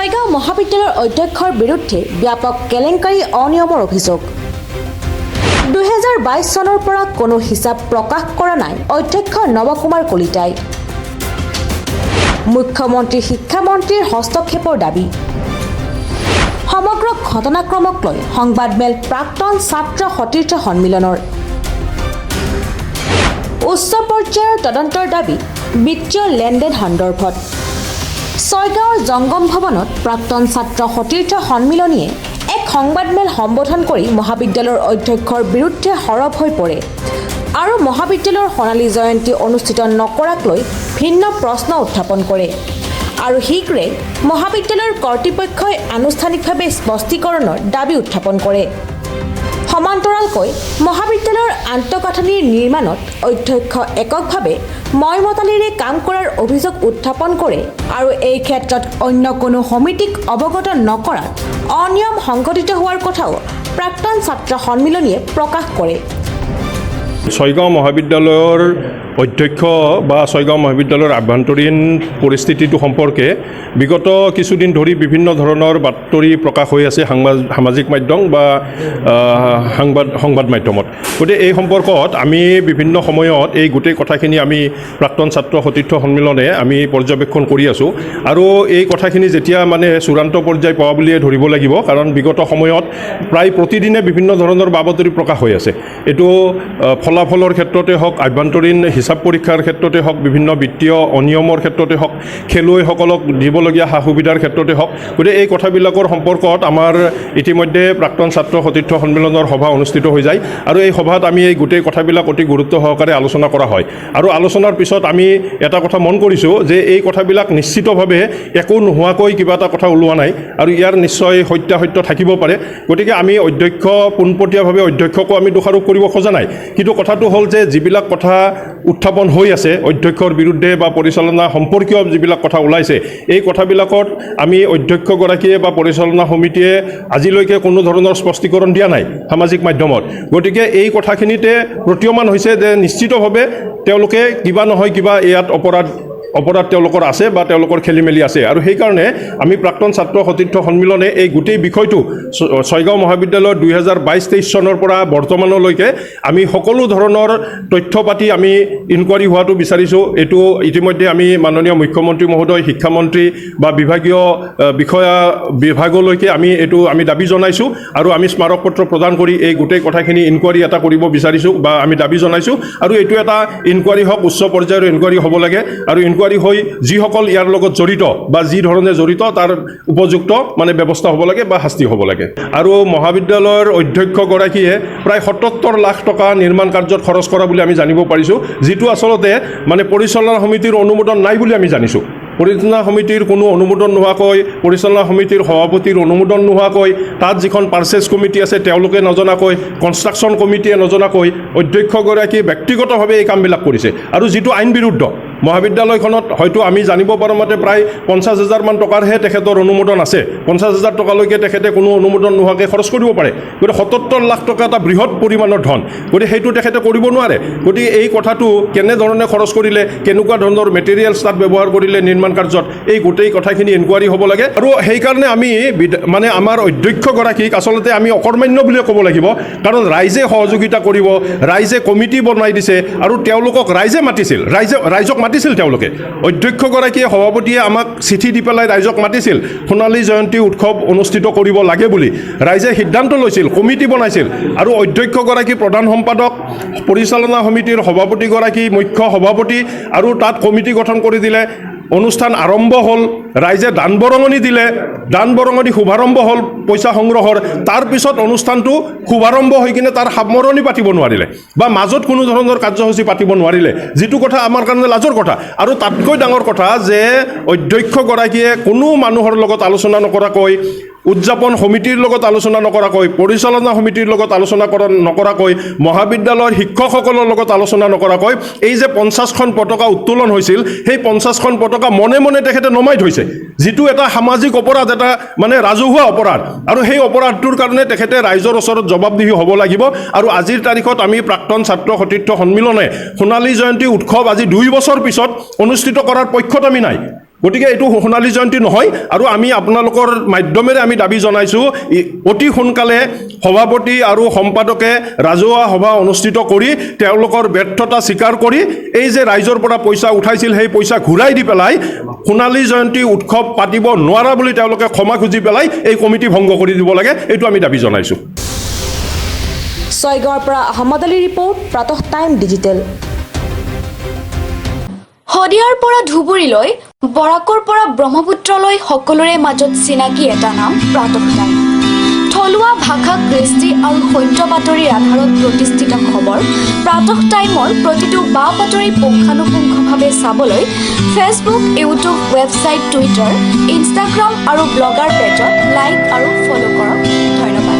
ছয়গাঁও মহাবিদ্যালয়ৰ অধ্যক্ষৰ বিৰুদ্ধে ব্যাপক কেলেংকাৰী অনিয়মৰ অভিযোগ 2022 চনৰ পৰা কোনো হিচাপ প্ৰকাশ কৰা নাই অধ্যক্ষ নৱকুমাৰ কলিতাই মুখ্যমন্ত্ৰী শিক্ষামন্ত্ৰীৰ হস্তক্ষেপৰ দাবী সমগ্ৰ ঘটনাক্ৰমক লৈ সংবাদমেল প্ৰাক্তন ছাত্ৰ সতীৰ্থ সন্মিলনৰ উচ্চ পৰ্যায়ৰ তদন্তৰ দাবী বিত্তীয় লেনদেন সন্দৰ্ভত ছয়গাঁৱৰ জংগম ভৱনত প্ৰাক্তন ছাত্ৰ সতীৰ্থ সন্মিলনীয়ে এক সংবাদমেল সম্বোধন কৰি মহাবিদ্যালয়ৰ অধ্যক্ষৰ বিৰুদ্ধে সৰব হৈ পৰে আৰু মহাবিদ্যালয়ৰ সোণালী জয়ন্তী অনুষ্ঠিত নকৰাক লৈ ভিন্ন প্ৰশ্ন উত্থাপন কৰে আৰু শীঘ্ৰে মহাবিদ্যালয়ৰ কৰ্তৃপক্ষই আনুষ্ঠানিকভাৱে স্পষ্টীকৰণৰ দাবী উত্থাপন কৰে সমান্তৰালকৈ মহাবিদ্যালয়ৰ আন্তঃগাঁথনিৰ নিৰ্মাণত অধ্যক্ষ এককভাৱে ময়মতালিৰে কাম কৰাৰ অভিযোগ উত্থাপন কৰে আৰু এই ক্ষেত্ৰত অন্য কোনো সমিতিক অৱগত নকৰাত অনিয়ম সংঘটিত হোৱাৰ কথাও প্ৰাক্তন ছাত্ৰ সন্মিলনীয়ে প্ৰকাশ কৰে ছয়গাঁও মহাবিদ্যালয়ৰ অধ্যক্ষ বা ছয়গাঁও মহাবিদ্যালয়ৰ আভ্যন্তৰীণ পৰিস্থিতিটো সম্পৰ্কে বিগত কিছুদিন ধৰি বিভিন্ন ধৰণৰ বাতৰি প্ৰকাশ হৈ আছে সামাজিক মাধ্যম বা সংবাদ মাধ্যমত গতিকে এই সম্পৰ্কত আমি বিভিন্ন সময়ত এই গোটেই কথাখিনি আমি প্ৰাক্তন ছাত্ৰ সতীৰ্থ সন্মিলনে আমি পৰ্যবেক্ষণ কৰি আছোঁ আৰু এই কথাখিনি যেতিয়া মানে চূড়ান্ত পৰ্যায় পোৱা বুলিয়ে ধৰিব লাগিব কাৰণ বিগত সময়ত প্ৰায় প্ৰতিদিনে বিভিন্ন ধৰণৰ বাতৰি প্ৰকাশ হৈ আছে এইটো ফলাফলৰ ক্ষেত্ৰতে হওক আভ্যন্তৰীণ হিচাপ পৰীক্ষাৰ ক্ষেত্ৰতে হওক বিভিন্ন বিত্তীয় অনিয়মৰ ক্ষেত্ৰতে হওক খেলুৱৈসকলক দিবলগীয়া সা সুবিধাৰ ক্ষেত্ৰতে হওক গতিকে এই কথাবিলাকৰ সম্পৰ্কত আমাৰ ইতিমধ্যে প্ৰাক্তন ছাত্ৰ সতীৰ্থ সন্মিলনৰ সভা অনুষ্ঠিত হৈ যায় আৰু এই সভাত আমি এই গোটেই কথাবিলাক অতি গুৰুত্ব সহকাৰে আলোচনা কৰা হয় আৰু আলোচনাৰ পিছত আমি এটা কথা মন কৰিছোঁ যে এই কথাবিলাক নিশ্চিতভাৱে একো নোহোৱাকৈ কিবা এটা কথা ওলোৱা নাই আৰু ইয়াৰ নিশ্চয় সত্যাসত্য থাকিব পাৰে গতিকে আমি অধ্যক্ষ পোনপটীয়াভাৱে অধ্যক্ষকো আমি দোষাৰোপ কৰিব খোজা নাই কিন্তু কথাটো হ'ল যে যিবিলাক কথা উত্থাপন হৈ আছে অধ্যক্ষৰ বিৰুদ্ধে বা পৰিচালনা সম্পৰ্কীয় যিবিলাক কথা ওলাইছে এই কথাবিলাকত আমি অধ্যক্ষগৰাকীয়ে বা পৰিচালনা সমিতিয়ে আজিলৈকে কোনো ধৰণৰ স্পষ্টীকৰণ দিয়া নাই সামাজিক মাধ্যমত গতিকে এই কথাখিনিতে প্ৰতীয়মান হৈছে যে নিশ্চিতভাৱে তেওঁলোকে কিবা নহয় কিবা ইয়াত অপৰাধ তেওঁলোকৰ আছে বা তেওঁলোকৰ খেলিমেলি আছে আৰু সেইকাৰণে আমি প্ৰাক্তন ছাত্ৰ সতীৰ্থ সন্মিলনে এই গোটেই বিষয়টো ছয়গাঁও মহাবিদ্যালয়ৰ 2022-23 চনৰ পৰা বৰ্তমানলৈকে আমি সকলো ধৰণৰ তথ্য পাতি আমি ইনকুৱাৰী হোৱাটো বিচাৰিছোঁ এইটো ইতিমধ্যে আমি মাননীয় মুখ্যমন্ত্ৰী মহোদয় শিক্ষামন্ত্ৰী বা বিভাগীয় বিভাগলৈকে আমি দাবী জনাইছোঁ আৰু আমি স্মাৰক পত্ৰ প্ৰদান কৰি এই গোটেই কথাখিনি ইনকুৱাৰী এটা কৰিব বিচাৰিছোঁ বা আমি দাবী জনাইছোঁ আৰু এইটো এটা ইনকুৱাৰী হওক উচ্চ পৰ্যায়ৰ ইনকুৱাৰী হ'ব লাগে আৰু ইনকুৱাৰী হৈ যিসকল ইয়াৰ লগত জড়িত বা যি ধৰণে জড়িত তাৰ উপযুক্ত মানে ব্যৱস্থা হ'ব লাগে বা শাস্তি হ'ব লাগে আৰু মহাবিদ্যালয়ৰ অধ্যক্ষগৰাকীয়ে প্ৰায় 77 লাখ টকা নিৰ্মাণ কাৰ্যত খৰচ কৰা বুলি আমি জানিব পাৰিছোঁ যিটো আচলতে মানে পৰিচালনা সমিতিৰ অনুমোদন নাই বুলি আমি জানিছোঁ পৰিচালনা সমিতিৰ কোনো অনুমোদন নোহোৱাকৈ পৰিচালনা সমিতিৰ সভাপতিৰ অনুমোদন নোহোৱাকৈ তাত যিখন পাৰ্চেছ কমিটি আছে তেওঁলোকে নজনাকৈ কনষ্ট্ৰাকশ্যন কমিটিয়ে নজনাকৈ অধ্যক্ষগৰাকীয়ে ব্যক্তিগতভাৱে এই কামবিলাক কৰিছে আৰু যিটো আইন বিৰুদ্ধ মহাবিদ্যালয়খনত হয়তো আমি জানিব পাৰোঁ মতে প্ৰায় 50,000 মান টকাৰহে তেখেতৰ অনুমোদন আছে 50,000 টকালৈকে তেখেতে কোনো অনুমোদন নোহোৱাকৈ খৰচ কৰিব পাৰে গতিকে 77 লাখ টকা এটা বৃহৎ পৰিমাণৰ ধন গতিকে সেইটো তেখেতে কৰিব নোৱাৰে গতিকে এই কথাটো কেনেধৰণে খৰচ কৰিলে কেনেকুৱা ধৰণৰ মেটেৰিয়েলছ তাত ব্যৱহাৰ কৰিলে নিৰ্মাণ কাৰ্যত এই গোটেই কথাখিনি ইনকুৱাৰী হ'ব লাগে আৰু সেইকাৰণে আমি মানে আমাৰ অধ্যক্ষগৰাকীক আচলতে আমি অকৰ্মান্য বুলিয়ে ক'ব লাগিব কাৰণ ৰাইজে সহযোগিতা কৰিব ৰাইজে কমিটি বনাই দিছে আৰু তেওঁলোকক ৰাইজে মাতিছিল ৰাইজক মাতিছিল তেওঁলোকে অধ্যক্ষগৰাকীয়ে সভাপতিয়ে আমাক চিঠি দি পেলাই ৰাইজক মাতিছিল সোণালী জয়ন্তী উৎসৱ অনুষ্ঠিত কৰিব লাগে বুলি ৰাইজে সিদ্ধান্ত লৈছিল কমিটি বনাইছিল আৰু অধ্যক্ষগৰাকী প্ৰধান সম্পাদক পৰিচালনা সমিতিৰ সভাপতিগৰাকী মুখ্য সভাপতি আৰু তাত কমিটি গঠন কৰি দিলে অনুষ্ঠান আৰম্ভ হ'ল ৰাইজে দান বৰঙণি দিলে দান বৰঙণি শুভাৰম্ভ হ'ল পইচা সংগ্ৰহৰ তাৰপিছত অনুষ্ঠানটো শুভাৰম্ভ হৈ কিনে তাৰ সামৰণি পাতিব নোৱাৰিলে বা মাজত কোনো ধৰণৰ কাৰ্যসূচী পাতিব নোৱাৰিলে যিটো কথা আমাৰ কাৰণে লাজৰ কথা আৰু তাতকৈ ডাঙৰ কথা যে অধ্যক্ষগৰাকীয়ে কোনো মানুহৰ লগত আলোচনা নকৰাকৈ উদযাপন সমিতিৰ লগত আলোচনা নকৰাকৈ পৰিচালনা সমিতিৰ লগত আলোচনা নকৰাকৈ মহাবিদ্যালয়ৰ শিক্ষকসকলৰ লগত আলোচনা নকৰাকৈ এই যে 50খন পতাকা উত্তোলন হৈছিল সেই 50খন পতাকা মনে মনে তেখেতে নমাই থৈছে যিটো এটা সামাজিক অপৰাধ এটা মানে ৰাজহুৱা অপৰাধ আৰু সেই অপৰাধটোৰ কাৰণে তেখেতে ৰাইজৰ ওচৰত জবাবদিহি হ'ব লাগিব আৰু আজিৰ তাৰিখত আমি প্ৰাক্তন ছাত্ৰ সতীৰ্থ সন্মিলনে সোণালী জয়ন্তী উৎসৱ আজি 2 বছৰ পিছত অনুষ্ঠিত কৰাৰ পক্ষত আমি নাই গতিকে এইটো সোণালী জয়ন্তী নহয় আৰু আমি আপোনালোকৰ মাধ্যমেৰে আমি দাবী জনাইছোঁ অতি সোনকালে সভাপতি আৰু সম্পাদকে ৰাজহুৱা সভা অনুষ্ঠিত কৰি তেওঁলোকৰ ব্যৰ্থতা স্বীকাৰ কৰি এই যে ৰাইজৰ পৰা পইচা উঠাইছিল সেই পইচা ঘূৰাই দি পেলাই সোণালী জয়ন্তী উৎসৱ পাতিব নোৱাৰা বুলি তেওঁলোকে ক্ষমা খুজি পেলাই এই কমিটি ভংগ কৰি দিব লাগে, এইটো আমি দাবী জনাইছোঁ। ছয়গাঁৱৰ পৰা Ahmad Ali report, Pratah time digital. শদিয়াৰ পৰা ধুবুৰীলৈ, বৰাকৰ পৰা ব্ৰহ্মপুত্ৰলৈ সকলোৰে মাজত চিনাকি এটা নাম প্ৰাতঃ টাইম। থলুৱা ভাষা, কৃষ্টি আৰু সত্য বাতৰিৰ আধাৰত প্ৰতিষ্ঠিত খবৰ প্ৰাতঃ টাইমৰ প্ৰতিটো বা বাতৰি পুংখানুপুংখভাৱে চাবলৈ Facebook, YouTube, website, Twitter, Instagram আৰু ব্লগাৰ পেজত লাইক আৰু ফ'ল' কৰক। ধন্যবাদ।